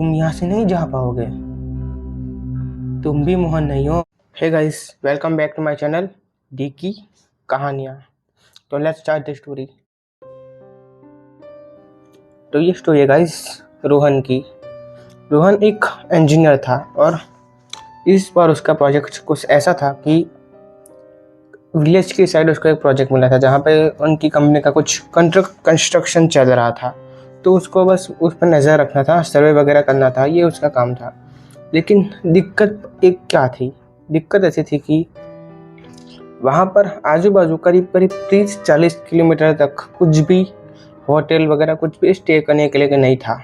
तुम यहाँ से नहीं जा पाओगे, तुम भी मोहन नहीं हो। Hey guys, welcome back to my channel D की कहानियाँ। तो लेट्स स्टार्ट द स्टोरी। तो ये स्टोरी है गाइस रोहन की। रोहन एक इंजीनियर था और इस बार उसका प्रोजेक्ट कुछ ऐसा था कि विलेज की साइड उसको एक प्रोजेक्ट मिला था जहाँ पे उनकी कंपनी का कुछ कंस्ट्रक्शन चल रहा था। तो उसको बस उस पर नज़र रखना था, सर्वे वगैरह करना था, ये उसका काम था। लेकिन दिक्कत एक क्या थी? दिक्कत ऐसी थी कि वहाँ पर आजू बाजू करीब करीब 30-40 किलोमीटर तक कुछ भी होटल वगैरह कुछ भी स्टे करने के लिए नहीं था।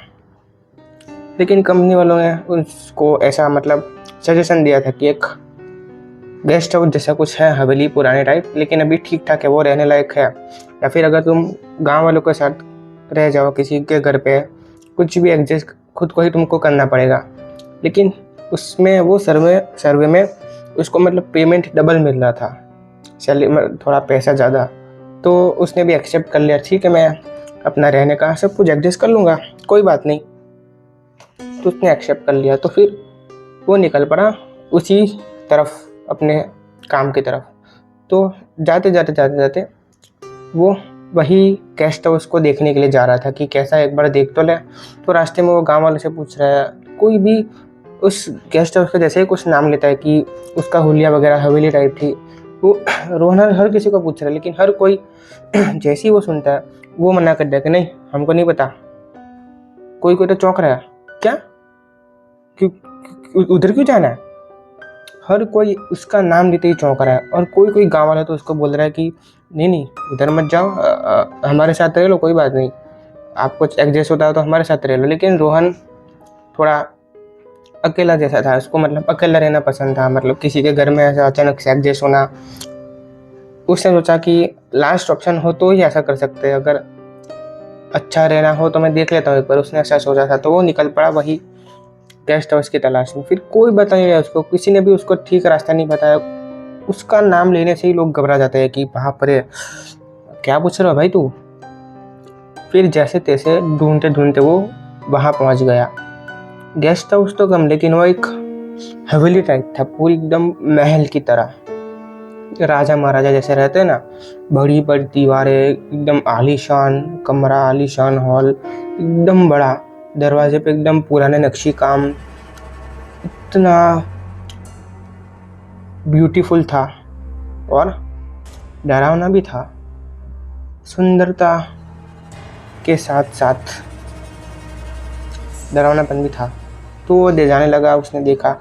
लेकिन कंपनी वालों ने उसको ऐसा सजेशन दिया था कि एक गेस्ट हाउस जैसा कुछ है, हवेली पुराने टाइप, लेकिन अभी ठीक ठाक है, वो रहने लायक है। या फिर अगर तुम गांव वालों के साथ रह जाओ किसी के घर पे, कुछ भी एडजस्ट खुद को ही तुमको करना पड़ेगा। लेकिन उसमें वो सर्वे में उसको पेमेंट डबल मिल रहा था, सैलरी थोड़ा पैसा ज़्यादा। तो उसने भी एक्सेप्ट कर लिया, ठीक है मैं अपना रहने का सब कुछ एडजस्ट कर लूँगा, कोई बात नहीं। तो उसने एक्सेप्ट कर लिया। तो फिर वो निकल पड़ा उसी तरफ, अपने काम की तरफ। तो जाते जाते वो वही गेस्ट हाउस को देखने के लिए जा रहा था कि कैसा, एक बार देख तो ले। तो रास्ते में वो गांव वालों से पूछ रहा है, कोई भी उस गेस्ट हाउस का जैसे ही कुछ नाम लेता है कि उसका हुलिया वगैरह हवेली टाइप थी, वो रोहन हर किसी को पूछ रहा है, लेकिन हर कोई जैसे ही वो सुनता है वो मना कर दिया कि नहीं, हमको नहीं पता। कोई तो चौंक रहा है, क्या क्यों उधर क्यों जाना है? हर कोई उसका नाम लेते ही चौंक रहा है। और कोई गांव वाला तो उसको बोल रहा है कि नहीं उधर मत जाओ, हमारे साथ रह लो, कोई बात नहीं, आपको एडजस्ट होता है तो हमारे साथ रह लो। लेकिन रोहन थोड़ा अकेला जैसा था, उसको अकेला रहना पसंद था, किसी के घर में ऐसा अचानक से एडजस्ट होना। उसने सोचा कि लास्ट ऑप्शन हो तो ही ऐसा कर सकते हैं, अगर अच्छा रहना हो तो मैं देख लेता हूँ एक बार। उसने ऐसा सोचा था। तो वो निकल पड़ा वही गेस्ट हाउस की तलाश में। फिर कोई बता नहीं रहा उसको, किसी ने भी उसको ठीक रास्ता नहीं बताया। उसका नाम लेने से ही लोग घबरा जाते हैं कि बाप रे क्या पूछ रहा भाई तू। फिर जैसे तैसे ढूंढते वो वहाँ पहुँच गया। गेस्ट हाउस तो कम, लेकिन वो एक हवेली टाइप था, पूरी एकदम महल की तरह, राजा महाराजा जैसे रहते हैं ना। बड़ी बड़ी दीवारें, एकदम आलीशान कमरा, आलीशान हॉल, एकदम बड़ा, दरवाजे पे एकदम पुराने नक्शी काम, इतना ब्यूटीफुल था और डरावना भी था। सुंदरता के साथ साथ डरावनापन भी था। तो वो ले जाने लगा। उसने देखा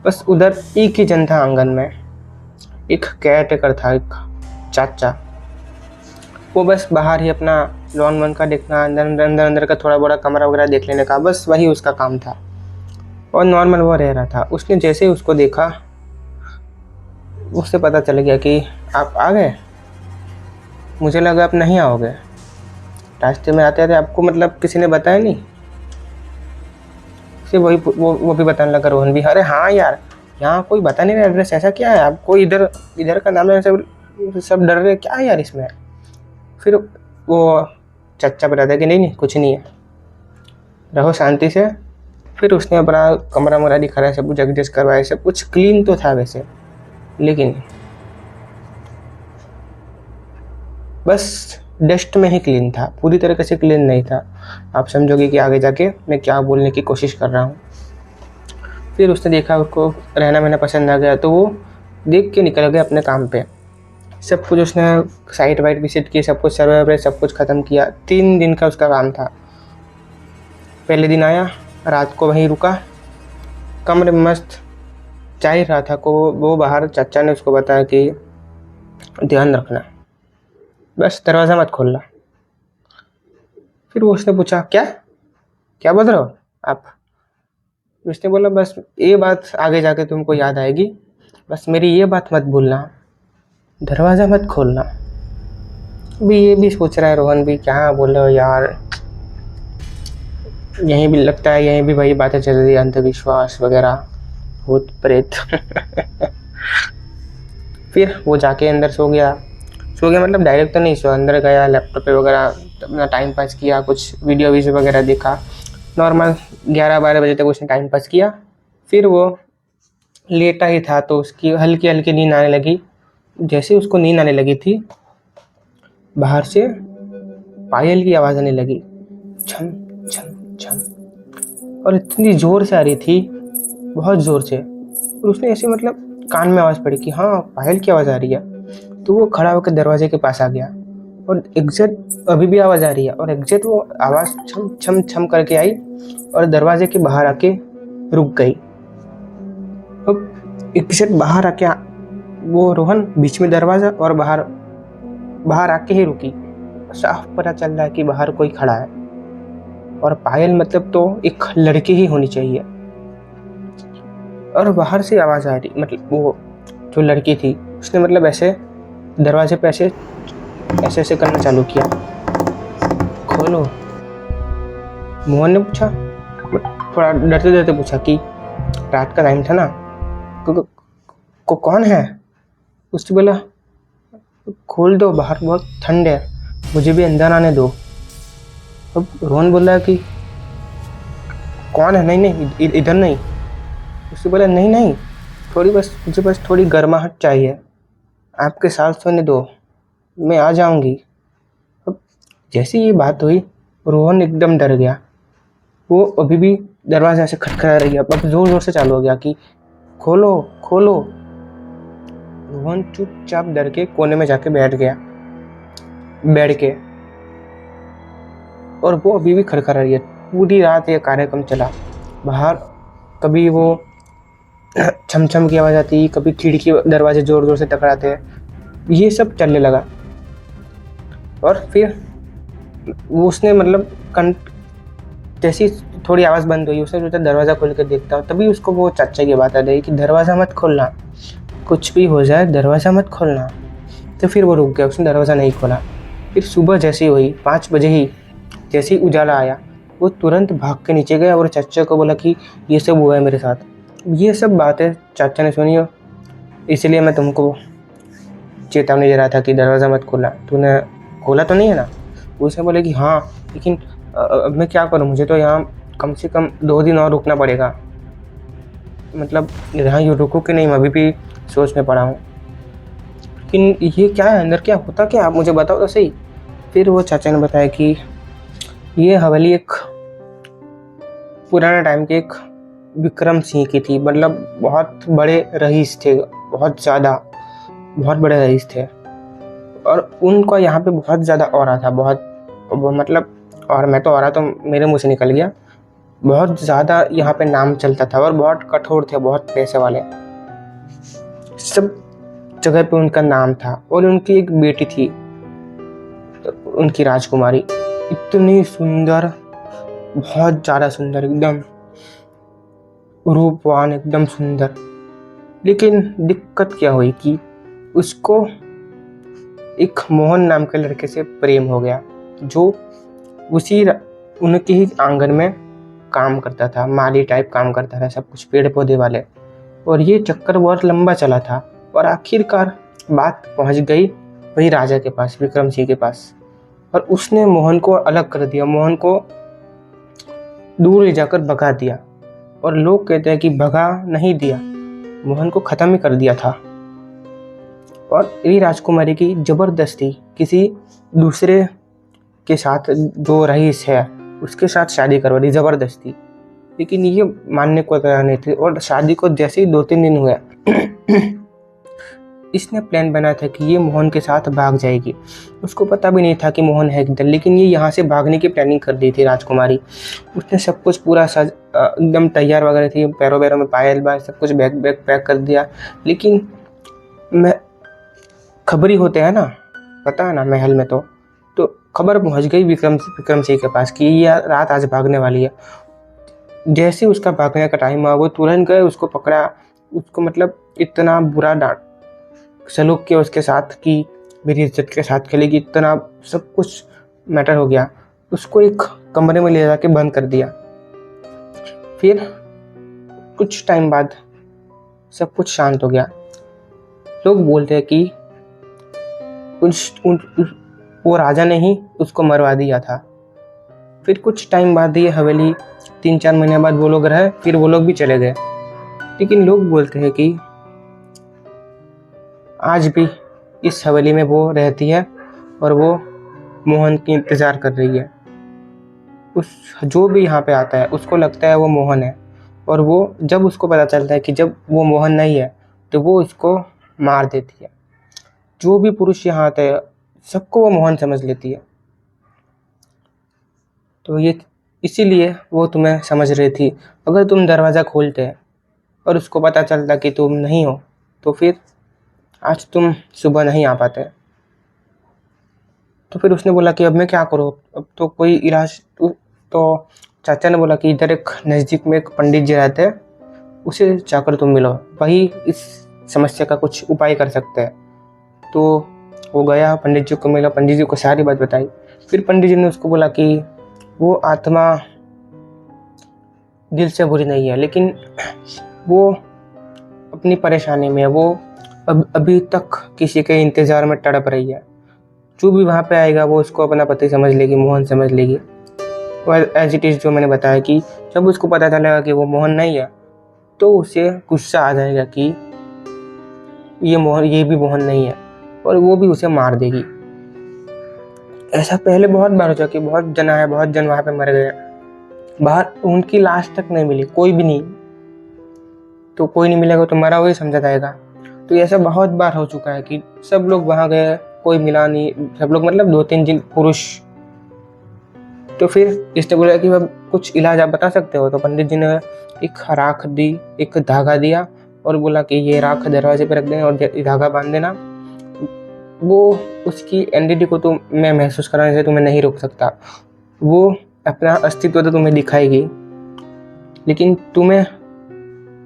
बस उधर एक ही जन था आंगन में, एक केयरटेकर था, एक चाचा। वो बस बाहर ही अपना लॉन वन का देखना, अंदर का थोड़ा बड़ा कमरा वगैरह देख लेने का, बस वही उसका काम था। और नॉर्मल वो रह रहा था। उसने जैसे ही उसको देखा, उससे पता चल गया कि आप आ गए, मुझे लगा आप नहीं आओगे। रास्ते में आते आपको किसी ने बताया नहीं? फिर वो भी बताने लगा, रोहन भी, अरे हाँ यार, यहाँ कोई बता नहीं रहा एड्रेस, ऐसा क्या है आपको, इधर का नाम है, सब डर रहे, क्या है यार इसमें? फिर वो चच्चा बताता कि नहीं कुछ नहीं है, रहो शांति से। फिर उसने अपना कमरा वमरा दिखाया, सब कुछ एडजस्ट करवाया, सब कुछ क्लीन तो था वैसे, लेकिन बस डस्ट में ही क्लीन था, पूरी तरीके से क्लीन नहीं था। आप समझोगे कि आगे जाके मैं क्या बोलने की कोशिश कर रहा हूँ। फिर उसने देखा उसको रहना मैंने पसंद आ गया, तो वो देख के निकल गया अपने काम पे। सब कुछ उसने साइट वाइट विजिट की, सब कुछ सर्वे सब कुछ ख़त्म किया। 3 दिन का उसका काम था। पहले दिन आया, रात को वहीं रुका, कमरे में मस्त चाय रहा था को वो बाहर चाचा ने उसको बताया कि ध्यान रखना, बस दरवाज़ा मत खोलना। फिर वो उसने पूछा क्या बोल रहे हो आप? उसने बोला बस ये बात आगे जाके तुमको याद आएगी, बस मेरी ये बात मत भूलना, दरवाज़ा मत खोलना। अभी ये भी सोच रहा है रोहन भी, क्या बोल रहे हो यार, यहीं भी लगता है, यहीं भी वही बातें चल रही है, अंधविश्वास वगैरह, भूत प्रेत। फिर वो जाके अंदर सो गया डायरेक्ट तो नहीं सो, अंदर गया, लैपटॉप पे वगैरह अपना टाइम पास किया, कुछ वीडियो वगैरह देखा। नॉर्मल 11-12 बजे तक उसने टाइम पास किया। फिर वो लेटा ही था तो उसकी हल्की हल्की नींद आने लगी। जैसे उसको नींद आने लगी थी, बाहर से पायल की आवाज़ आने लगी, छन छन छन, और इतनी ज़ोर से आ रही थी, बहुत ज़ोर से। और उसने ऐसे मतलब कान में आवाज़ पड़ी कि हाँ पायल की आवाज़ आ रही है। तो वो खड़ा होकर दरवाजे के पास आ गया और एग्जैक्ट अभी भी आवाज़ आ रही है, और एग्जैक्ट वो आवाज़ छम छम छम करके आई और दरवाजे के बाहर आके रुक गई। अब एग्जैक्ट बाहर आके वो रोहन बीच में दरवाज़ा और बाहर आके ही रुकी। साफ पता चल रहा है कि बाहर कोई खड़ा है, और पायल मतलब तो एक लड़की ही होनी चाहिए। और बाहर से आवाज़ आ रही, मतलब वो जो लड़की थी उसने मतलब ऐसे दरवाजे पे ऐसे ऐसे ऐसे करना चालू किया, खोलो। मोहन ने पूछा, थोड़ा डरते डरते पूछा कि रात का टाइम था ना, को कौन है? उसने बोला खोल दो, बाहर बहुत ठंड है, मुझे भी अंदर आने दो। अब रोहन बोला कि कौन है? नहीं नहीं इधर नहीं। उसने बोला नहीं नहीं, थोड़ी मुझे बस थोड़ी गर्माहट चाहिए, आपके साथ सोने दो, मैं आ जाऊंगी। अब जैसे ये बात हुई, रोहन एकदम डर गया। वो अभी भी दरवाजा से खटखटा रही है, अब जोर जोर से चालू हो गया कि खोलो खोलो। रोहन चुपचाप डर के कोने में जाके बैठ गया, बैठ के, और वो अभी भी खड़खड़ा रही है। पूरी रात ये कार्यक्रम चला। बाहर कभी वो छम छम की आवाज़ आती, कभी खिड़की दरवाजे जोर जोर से टकराते, ये सब चलने लगा। और फिर वो उसने मतलब जैसी थोड़ी आवाज़ बंद हुई, उसने सोचा दरवाज़ा खोल कर देखता हूँ। तभी उसको वो चाचा की बात आ गई कि दरवाज़ा मत खोलना, कुछ भी हो जाए दरवाज़ा मत खोलना। तो फिर वो रुक गया, उसने दरवाज़ा नहीं खोला। फिर सुबह जैसी हुई 5 बजे ही, जैसे ही उजाला आया, वो तुरंत भाग के नीचे गया और चाचा को बोला कि ये सब हुआ है मेरे साथ। ये सब बातें चाचा ने सुनी, इसलिए मैं तुमको चेतावनी दे रहा था कि दरवाज़ा मत खोलना। तूने खोला तो नहीं है ना? उसने बोले कि हाँ, लेकिन अब मैं क्या करूँ, मुझे तो यहाँ कम से कम 2 दिन और रुकना पड़ेगा। मतलब यहाँ यूँ रुकूँ कि नहीं, मैं अभी भी सोच में पड़ा हूँ। लेकिन ये क्या है, अंदर क्या होता क्या, आप मुझे बताओ तो सही। फिर वो चाचा ने बताया कि ये हवेली एक पुराने टाइम के एक विक्रम सिंह की थी। मतलब बहुत बड़े रईस थे, बहुत बहुत बड़े रईस थे, और उनका यहाँ पे बहुत ज़्यादा ऑरा था, बहुत मतलब, और मैं तो ऑरा तो मेरे मुंह से निकल गया। बहुत ज़्यादा यहाँ पे नाम चलता था और बहुत कठोर थे, बहुत पैसे वाले, सब जगह पे उनका नाम था। और उनकी एक बेटी थी, उनकी राजकुमारी, इतनी सुंदर, बहुत ज़्यादा सुंदर, एकदम रूपवान, एकदम सुंदर। लेकिन दिक्कत क्या हुई कि उसको एक मोहन नाम के लड़के से प्रेम हो गया, जो उनके ही आंगन में काम करता था, माली टाइप काम करता था, सब कुछ पेड़ पौधे वाले। और ये चक्कर बहुत लंबा चला था, और आखिरकार बात पहुंच गई वही राजा के पास, विक्रम सिंह के पास। और उसने मोहन को अलग कर दिया, मोहन को दूर ले जाकर भगा दिया। और लोग कहते हैं कि भगा नहीं दिया, मोहन को ख़त्म ही कर दिया था। और ये राजकुमारी की ज़बरदस्ती किसी दूसरे के साथ, जो रईस है उसके साथ शादी करवा दी ज़बरदस्ती। लेकिन ये मानने को तैयार नहीं थे, और शादी को जैसे ही 2-3 दिन हुए इसने प्लान बनाया था कि ये मोहन के साथ भाग जाएगी। उसको पता भी नहीं था कि मोहन है किधर, लेकिन ये यहाँ से भागने की प्लानिंग कर दी थी राजकुमारी। उसने सब कुछ पूरा सज एकदम तैयार वगैरह थी, पैरों पैरों में पायल बाय सब कुछ बैग पैक कर दिया। लेकिन मैं खबरी होते हैं ना, पता है ना, महल में तो खबर पहुंच गई विक्रम सिंह के पास कि ये रात आज भागने वाली है। जैसे उसका भागने का टाइम हुआ, वो तुरंत गए, उसको पकड़ा, उसको मतलब इतना बुरा सलूक किया उसके साथ कि मेरी इज्जत के साथ खेलेगी, इतना सब कुछ मैटर हो गया। उसको एक कमरे में ले जाके बंद कर दिया। फिर कुछ टाइम बाद सब कुछ शांत हो गया। लोग बोलते हैं कि वो राजा ने ही उसको मरवा दिया था। फिर कुछ टाइम बाद ये हवेली 3-4 महीने बाद वो लोग रहे, फिर वो लोग भी चले गए। लेकिन लोग बोलते हैं कि आज भी इस हवेली में वो रहती है और वो मोहन की इंतज़ार कर रही है। उस जो भी यहाँ पे आता है उसको लगता है वो मोहन है, और वो जब उसको पता चलता है कि जब वो मोहन नहीं है तो वो उसको मार देती है। जो भी पुरुष यहाँ आते हैं सबको वो मोहन समझ लेती है। तो ये इसीलिए वो तुम्हें समझ रही थी। अगर तुम दरवाज़ा खोलते और उसको पता चलता कि तुम नहीं हो तो फिर आज तुम सुबह नहीं आ पाते। तो फिर उसने बोला कि अब मैं क्या करूँ, अब तो कोई इलाज तो चाचा ने बोला कि इधर एक नज़दीक में एक पंडित जी रहते हैं, उसे जाकर तुम मिलो, वही इस समस्या का कुछ उपाय कर सकते हैं। तो वो गया, पंडित जी को मिला, पंडित जी को सारी बात बताई। फिर पंडित जी ने उसको बोला कि वो आत्मा दिल से बुरी नहीं है, लेकिन वो अपनी परेशानी में वो अभी तक किसी के इंतज़ार में तड़प रही है। जो भी वहाँ पे आएगा वो उसको अपना पति समझ लेगी, मोहन समझ लेगी। और एज इट इज़ जो मैंने बताया कि जब उसको पता चलेगा कि वो मोहन नहीं है तो उसे गुस्सा आ जाएगा कि ये भी मोहन नहीं है, और वो भी उसे मार देगी। ऐसा पहले बहुत बार हो चुका कि बहुत जन आए, बहुत जन वहाँ पे मर गए, बाहर उनकी लाश तक नहीं मिली, कोई भी नहीं। तो कोई नहीं मिलेगा तो मरा हुआ ही समझा जाएगा। तो ऐसा बहुत बार हो चुका है कि सब लोग वहाँ गए, कोई मिला नहीं, सब लोग मतलब 2-3 जिन पुरुष। तो फिर इसने बोला कि अब कुछ इलाज आप बता सकते हो। तो पंडित जी ने एक राख दी, एक धागा दिया और बोला कि ये राख दरवाजे पे रख देना और धागा बांध देना। वो उसकी एंटिटी को तो मैं महसूस कराने से तुम्हें नहीं रोक सकता, वो अपना अस्तित्व तो तुम्हें दिखाएगी लेकिन तुम्हें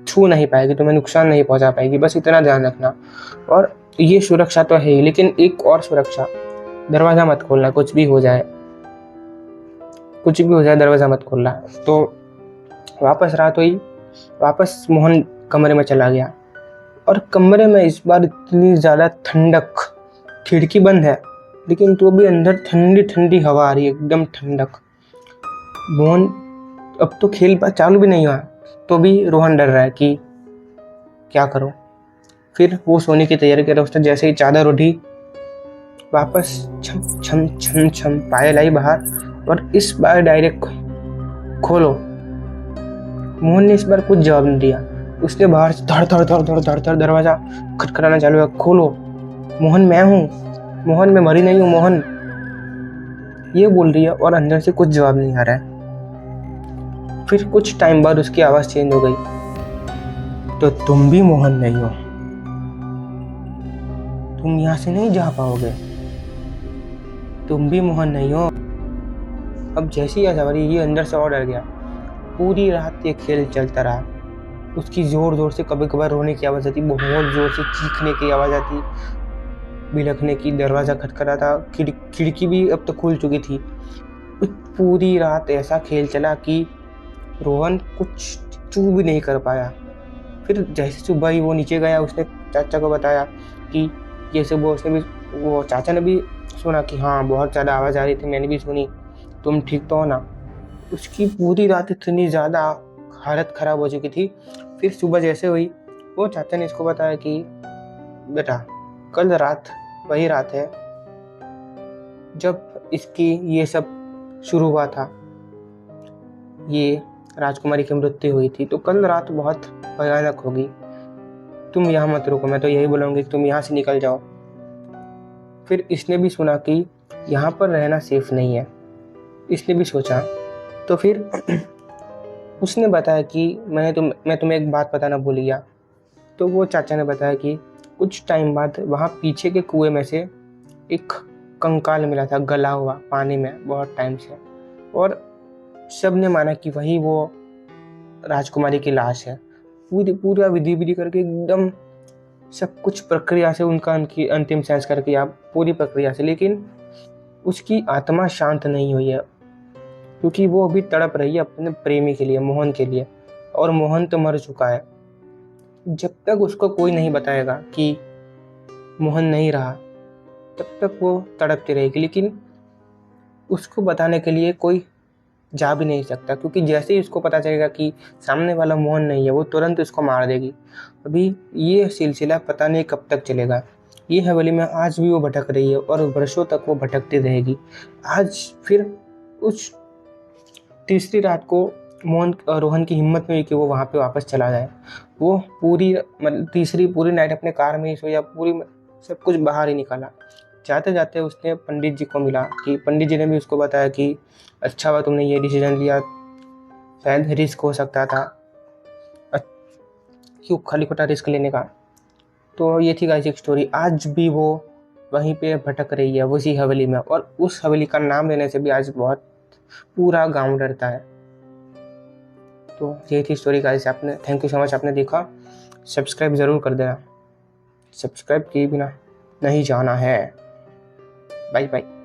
छू नहीं पाएगी, तुम्हें नुकसान नहीं पहुंचा पाएगी, बस इतना ध्यान रखना। और ये सुरक्षा तो है ही, लेकिन एक और सुरक्षा, दरवाज़ा मत खोलना, कुछ भी हो जाए दरवाज़ा मत खोलना। तो वापस रात हुई, वापस मोहन कमरे में चला गया और कमरे में इस बार इतनी ज़्यादा ठंडक, खिड़की बंद है लेकिन तो भी अंदर ठंडी ठंडी हवा आ रही है, एकदम ठंडक। मोहन अब तो खेल चालू भी नहीं हुआ तो भी रोहन डर रहा है कि क्या करो। फिर वो सोने की तैयारी कर रहा है। उसने जैसे ही चादर उठी, वापस छम छम छम छम पायल आई बाहर, और इस बार डायरेक्ट खोलो। मोहन ने इस बार कुछ जवाब नहीं दिया। उसने बाहर से धड़ धड़ धड़ धड़ धड़ धड़ दरवाजा खटखटाना चालू किया, खोलो मोहन, मैं हूँ मोहन, मैं मरी नहीं हूँ मोहन, ये बोल रही है और अंदर से कुछ जवाब नहीं आ रहा है। फिर कुछ टाइम बाद उसकी आवाज़ चेंज हो गई, तो तुम भी मोहन नहीं हो, तुम यहाँ से नहीं जा पाओगे, तुम भी मोहन नहीं हो। अब जैसी आवाज़ ये अंदर से और डर गया। पूरी रात ये खेल चलता रहा। उसकी ज़ोर ज़ोर से कभी कभार रोने की आवाज़ आती, बहुत ज़ोर से चीखने की आवाज़ आती, बिलखने की, दरवाज़ा खटखटाता, खिड़की भी अब तो खुल चुकी थी। पूरी रात ऐसा खेल चला कि रोहन कुछ चू भी नहीं कर पाया। फिर जैसे सुबह ही वो नीचे गया, उसने चाचा को बताया कि ये सब, वो चाचा ने भी सुना कि हाँ बहुत ज़्यादा आवाज़ आ रही थी, मैंने भी सुनी, तुम ठीक तो हो ना। उसकी पूरी रात इतनी ज़्यादा हालत ख़राब हो चुकी थी। फिर सुबह जैसे हुई, वो चाचा ने इसको बताया कि बेटा कल रात वही रात है जब इसकी ये सब शुरू हुआ था, ये राजकुमारी की मृत्यु हुई थी। तो कल रात बहुत भयानक होगी, तुम यहाँ मत रुको, मैं तो यही बोलूँगी कि तुम यहाँ से निकल जाओ। फिर इसने भी सुना कि यहाँ पर रहना सेफ नहीं है, इसने भी सोचा। तो फिर उसने बताया कि मैं तुम्हें एक बात बताना भूल गया। तो वो चाचा ने बताया कि कुछ टाइम बाद वहाँ पीछे के कुएं में से एक कंकाल मिला था, गला हुआ पानी में बहुत टाइम से, और सब ने माना कि वही वो राजकुमारी की लाश है। पूरा विधि करके एकदम सब कुछ प्रक्रिया से उनका अंतिम संस्कार किया, पूरी प्रक्रिया से। लेकिन उसकी आत्मा शांत नहीं हुई है, क्योंकि वो अभी तड़प रही है अपने प्रेमी के लिए, मोहन के लिए, और मोहन तो मर चुका है। जब तक उसको कोई नहीं बताएगा कि मोहन नहीं रहा, तब तक वो तड़पती रहेगी। लेकिन उसको बताने के लिए कोई जा भी नहीं सकता, क्योंकि जैसे ही उसको पता चलेगा कि सामने वाला मोहन नहीं है वो तुरंत उसको मार देगी। अभी ये सिलसिला पता नहीं कब तक चलेगा। ये हवेली में आज भी वो भटक रही है और वर्षों तक वो भटकती रहेगी। आज फिर उस तीसरी रात को रोहन की हिम्मत नहीं हुई कि वो वहाँ पे वापस चला जाए। वो पूरी मतलब तीसरी पूरी नाइट अपने कार में ही सोया, सब कुछ बाहर ही निकाला। जाते जाते उसने पंडित जी को मिला कि पंडित जी ने भी उसको बताया कि अच्छा हुआ तुमने ये डिसीजन लिया, शायद रिस्क हो सकता था, क्यों खाली खोटा रिस्क लेने का। तो ये थी गाइस एक स्टोरी। आज भी वो वहीं पे भटक रही है उसी हवेली में, और उस हवेली का नाम लेने से भी आज बहुत पूरा गांव डरता है। तो ये थी स्टोरी गाइस। आपने थैंक यू सो मच, आपने देखा। सब्सक्राइब ज़रूर कर देना, सब्सक्राइब किए बिना नहीं जाना है। Bye bye.